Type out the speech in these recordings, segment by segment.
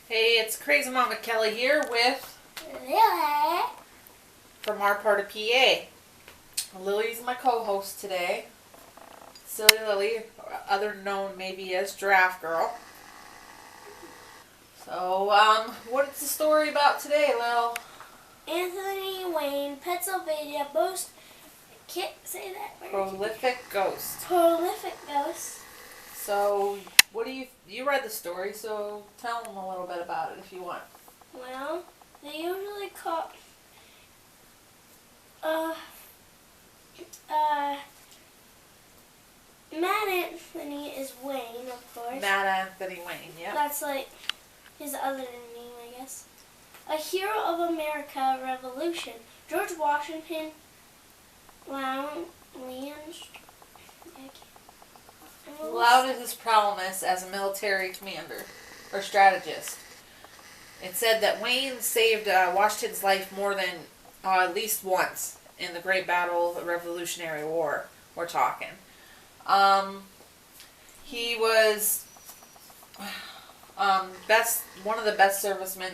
Hey, it's Crazymommakelly here with Lilly. from our part of PA. Lily's my co-host today. Silly Lily, other known maybe as Giraffe Girl. So, what's the story about today, Lil? Anthony Wayne, Pennsylvania, most can't say that word. Prolific ghost. Prolific ghost. So, what do you read the story? So tell them a little bit about it if you want. Well, they usually call Matt Anthony is Wayne, of course. Matt Anthony Wayne, yeah. That's like his other name, I guess. A hero of America Revolution. George Washington Lauded his prowess as a military commander or strategist. It said that Wayne saved Washington's life more than at least once in the Great Battle of the Revolutionary War. We're talking. He was one of the best servicemen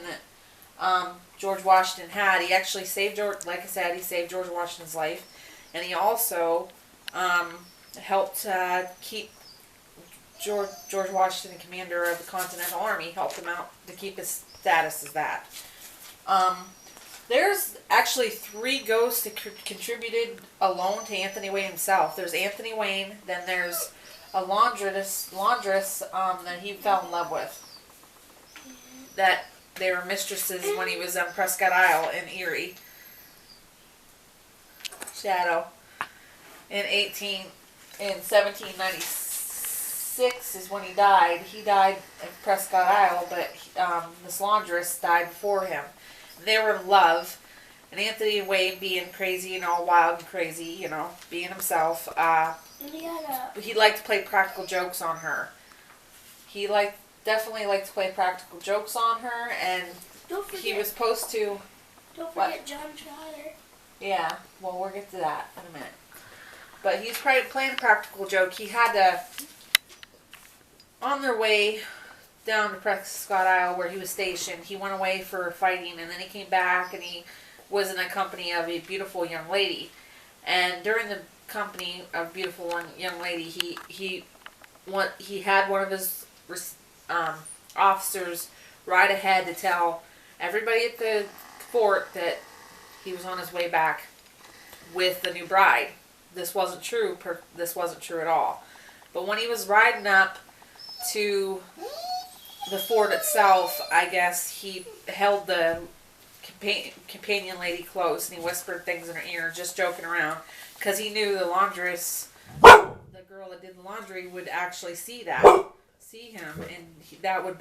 that George Washington had. He actually saved like I said, he saved George Washington's life, and he also helped keep George Washington, commander of the Continental Army, helped him out to keep his status as that. There's actually 3 ghosts that contributed alone to Anthony Wayne himself. There's Anthony Wayne, then there's a laundress that he fell in love with. That they were mistresses when he was on Prescott Isle in Erie. Shadow. In 1796 is when he died. He died at Prescott Isle, but this laundress died before him. They were in love, and Anthony Wayne, being crazy and all wild and crazy, being himself, he liked to play practical jokes on her. He definitely liked to play practical jokes on her, and he was supposed to... Don't forget John Trotter. Yeah, well, we'll get to that in a minute. But he's playing a practical joke. He had to, on their way down to Prescott Isle where he was stationed, he went away for fighting, and then he came back, and he was in the company of a beautiful young lady. And during the company of a beautiful young lady, he had one of his officers ride ahead to tell everybody at the fort that he was on his way back with the new bride. This wasn't true. This wasn't true at all. But when he was riding up to the fort itself, I guess he held the companion lady close, and he whispered things in her ear, just joking around, because he knew the laundress, the girl that did the laundry, would actually see him, and that would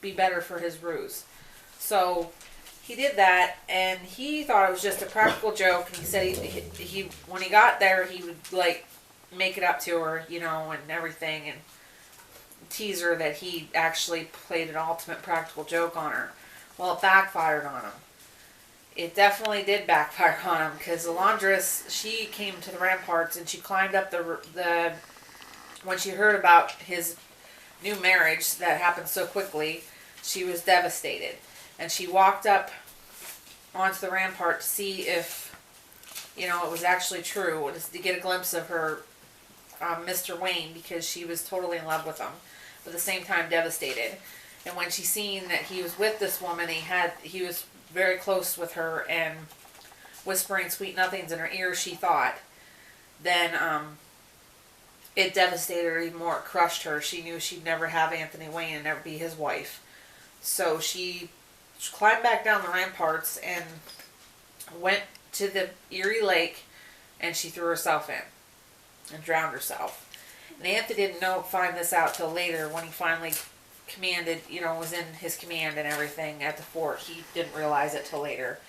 be better for his ruse. So he did that, and he thought it was just a practical joke, and he said he when he got there, he would make it up to her, and everything, and tease her that he actually played an ultimate practical joke on her. Well, it backfired on him. It definitely did backfire on him, because the laundress, she came to the ramparts, and she climbed up the when she heard about his new marriage that happened so quickly, she was devastated. And she walked up onto the rampart to see if, it was actually true, to get a glimpse of her Mr. Wayne, because she was totally in love with him, but at the same time devastated. And when she seen that he was with this woman, he was very close with her and whispering sweet nothings in her ear, she thought, then it devastated her even more. It crushed her. She knew she'd never have Anthony Wayne and never be his wife. So she climbed back down the ramparts and went to the Erie Lake, and she threw herself in and drowned herself. And Anthony didn't find this out till later, when he finally commanded, was in his command and everything at the fort. He didn't realize it till later.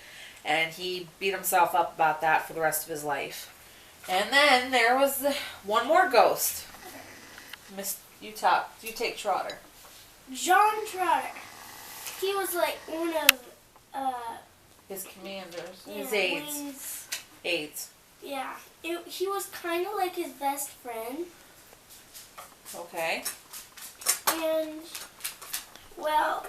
And he beat himself up about that for the rest of his life. And then there was one more ghost. You take Trotter. John Trotter. He was one of his commanders, yeah, his aides. Wayne's, aides. Yeah. He was kind of like his best friend. Okay. And, well,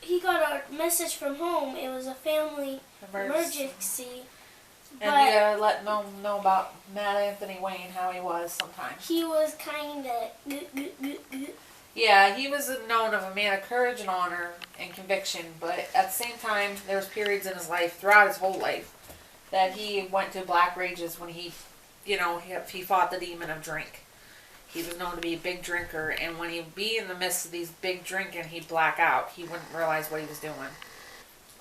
he got a message from home. It was a family emergency. And you gotta let them know about Matt Anthony Wayne, how he was sometimes. He was kind of... Yeah, he was known of a man of courage and honor and conviction, but at the same time, there was periods in his life, throughout his whole life, that he went to black rages when he fought the demon of drink. He was known to be a big drinker, and when he'd be in the midst of these big drinking, he'd black out. He wouldn't realize what he was doing.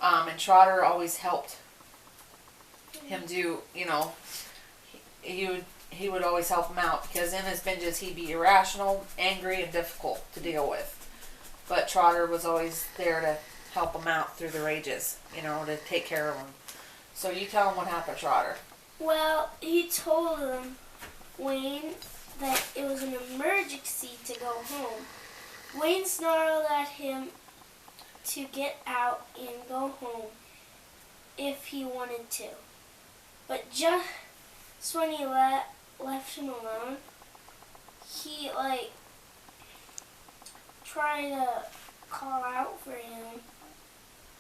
And Trotter always helped him do, he would always help him out, because in his binges he'd be irrational, angry, and difficult to deal with. But Trotter was always there to help him out through the rages, to take care of him. So you tell him what happened, Trotter. Well, he told him, Wayne, that it was an emergency to go home. Wayne snarled at him to get out and go home if he wanted to. But just when he left him alone, he tried to call out for him,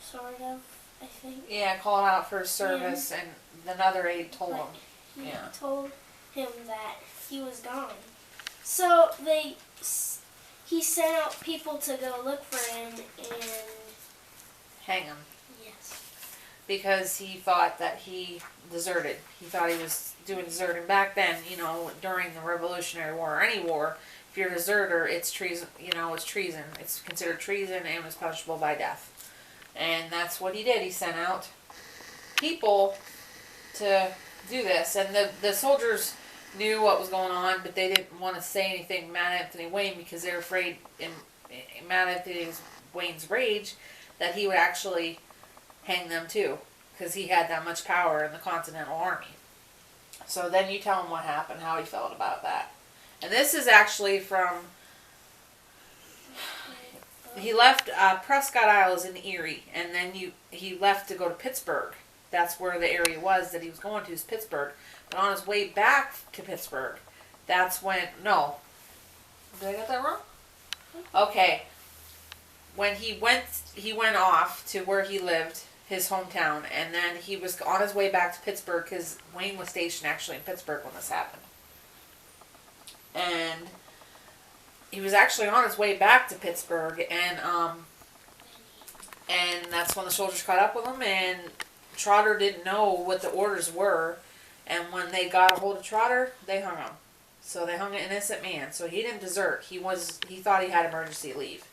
sort of, I think. Yeah, called out for his service, and another aide told him. He told him that he was gone. So he sent out people to go look for him and hang him. Yes. Because he thought that he deserted. He thought he was doing deserting. Back then, during the Revolutionary War, or any war, if you're a deserter, it's treason. It's treason. It's considered treason and was punishable by death. And that's what he did. He sent out people to do this, and the soldiers knew what was going on, but they didn't want to say anything to Matt Anthony Wayne, because they were afraid in Matt Anthony Wayne's rage that he would actually hang them too, because he had that much power in the Continental Army. So then you tell him what happened, how he felt about that. And this is actually from, he left Prescott Isle is in Erie, and then he left to go to Pittsburgh. That's where the area was that he was going to, is Pittsburgh. But on his way back to Pittsburgh, that's when, no, did I get that wrong? Okay. When he went off to where he lived, his hometown, and then he was on his way back to Pittsburgh, because Wayne was stationed actually in Pittsburgh when this happened. And he was actually on his way back to Pittsburgh, and that's when the soldiers caught up with him, and Trotter didn't know what the orders were, and when they got a hold of Trotter, they hung him. So they hung an innocent man. So he didn't desert. He thought he had emergency leave,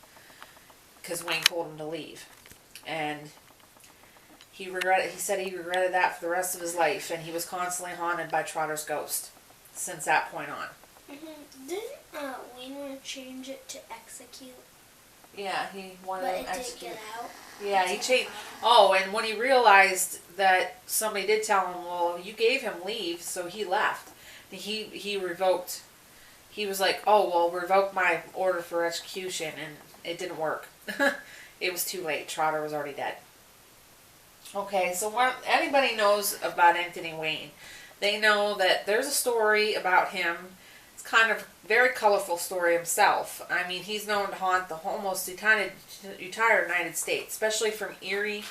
because Wayne told him to leave, and he said he regretted that for the rest of his life, and he was constantly haunted by Trotter's ghost since that point on. Mm-hmm. Didn't Wayne want to change it to execute? Yeah, he wanted to execute. But it did get out. Yeah, he changed. Oh, and when he realized that somebody did tell him, well, you gave him leave, so he left. He revoked. He was like, oh, well, revoke my order for execution, and it didn't work. It was too late. Trotter was already dead. Okay, so what anybody knows about Anthony Wayne, they know that there's a story about him. It's kind of a very colorful story himself. I mean, he's known to haunt the almost entire United States, especially from Erie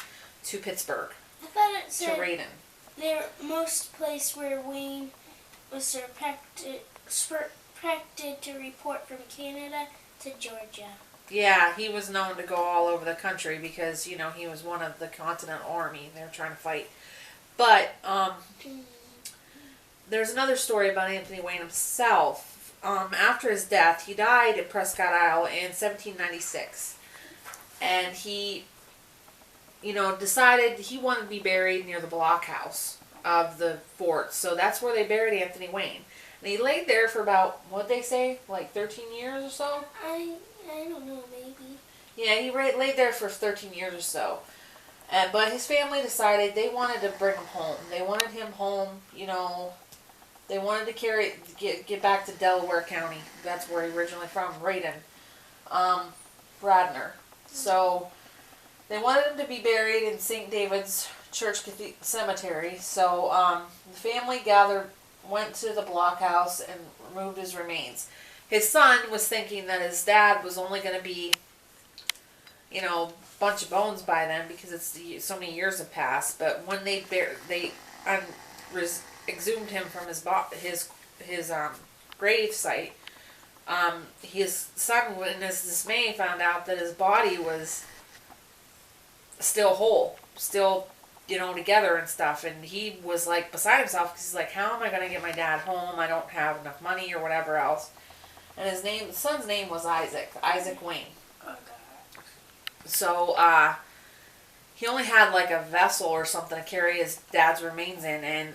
to Pittsburgh. I thought it said to Radon. The most place where Wayne was suspected to report from Canada to Georgia. Yeah, he was known to go all over the country because, he was one of the Continental Army. They were trying to fight. But there's another story about Anthony Wayne himself. After his death, he died at Prescott Isle in 1796. And he, decided he wanted to be buried near the blockhouse of the fort. So that's where they buried Anthony Wayne. And he laid there for about, what'd they say, like 13 years or so? I don't know, maybe. Yeah, he laid there for 13 years or so. But his family decided they wanted to bring him home. They wanted him home, They wanted to get back to Delaware County. That's where he originally from, Radon. Radnor. So they wanted him to be buried in St. David's Church Cemetery. So the family went to the blockhouse and removed his remains. His son was thinking that his dad was only going to be, bunch of bones by then because it's so many years have passed. But when they exhumed him from his grave site, his son, in his dismay, found out that his body was still whole, still together and stuff, and he was like beside himself because he's like, how am I going to get my dad home? I don't have enough money or whatever else. And the son's name was Isaac Wayne. Oh God. So he only had like a vessel or something to carry his dad's remains in, and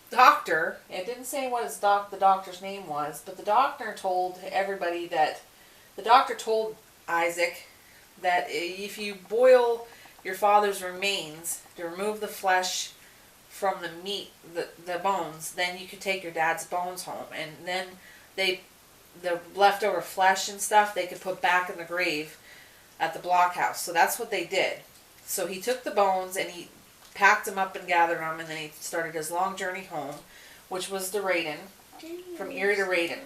doctor, it didn't say what the doctor's name was, but the doctor told everybody that Isaac that if you boil your father's remains to remove the flesh from the meat, the bones, then you could take your dad's bones home, and then the leftover flesh and stuff they could put back in the grave at the blockhouse. So that's what they did. So he took the bones and he packed them up and gathered them, and then he started his long journey home, which was to Radin, from Erie to Radin.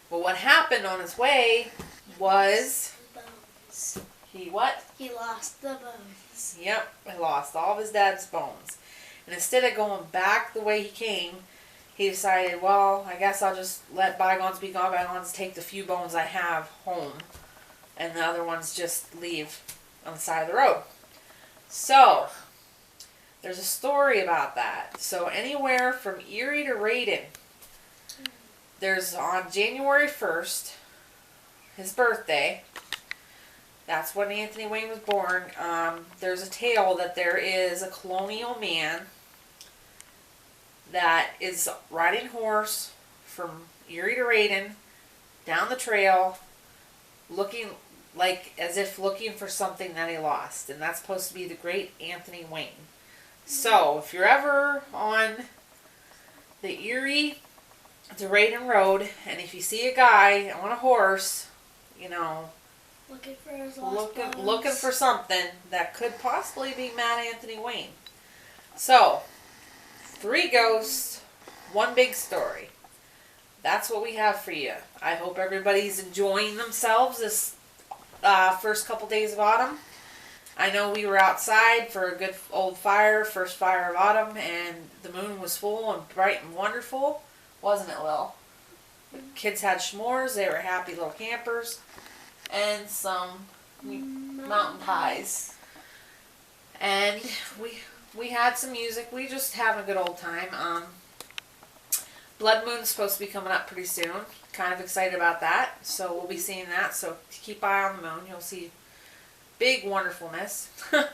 Well, what happened on his way was he what? He lost the bones. Yep, he lost all of his dad's bones. And instead of going back the way he came, he decided, well, I guess I'll just let bygones be bygones, take the few bones I have home, and the other ones just leave on the side of the road. So, there's a story about that. So anywhere from Erie to Radin, there's on January 1st, his birthday, that's when Anthony Wayne was born. There's a tale that there is a colonial man that is riding horse from Erie to Radin down the trail, looking like as if looking for something that he lost, and that's supposed to be the great Anthony Wayne. So if you're ever on the Erie to Radin Road, and if you see a guy on a horse, looking for his lost bones. Looking for something that could possibly be Mad Anthony Wayne. So, 3 ghosts, 1 big story. That's what we have for you. I hope everybody's enjoying themselves this first couple days of autumn. I know we were outside for a good old fire, first fire of autumn, and the moon was full and bright and wonderful. Wasn't it, Lil? The kids had s'mores. They were happy little campers. And some mountain pies. And we had some music. We just having a good old time. Blood Moon's supposed to be coming up pretty soon. Kind of excited about that. So we'll be seeing that. So keep eye on the moon. You'll see big wonderfulness. And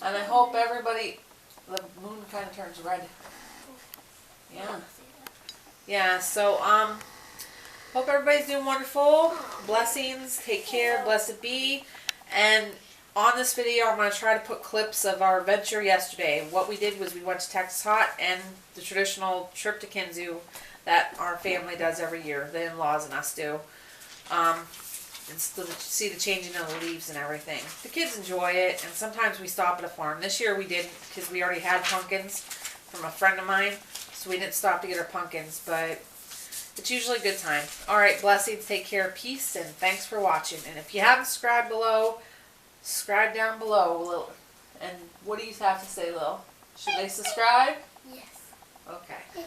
I hope everybody, the moon kind of turns red. Yeah. Yeah, so hope everybody's doing wonderful. Blessings. Take care. Blessed be. And on this video, I'm going to try to put clips of our adventure yesterday. What we did was we went to Texas Hot and the traditional trip to Kinzu that our family does every year. The in-laws and us do. And see the changing of the leaves and everything. The kids enjoy it, and sometimes we stop at a farm. This year we didn't because we already had pumpkins from a friend of mine, so we didn't stop to get our pumpkins, but it's usually a good time. Alright, blessings, take care, peace, and thanks for watching. And if you haven't subscribed below, subscribe down below. And what do you have to say, Lil? Should they subscribe? Yes. Okay.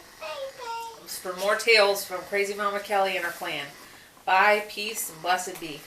For more tales from Crazymommakelly and her clan. Bye, peace, and blessed be.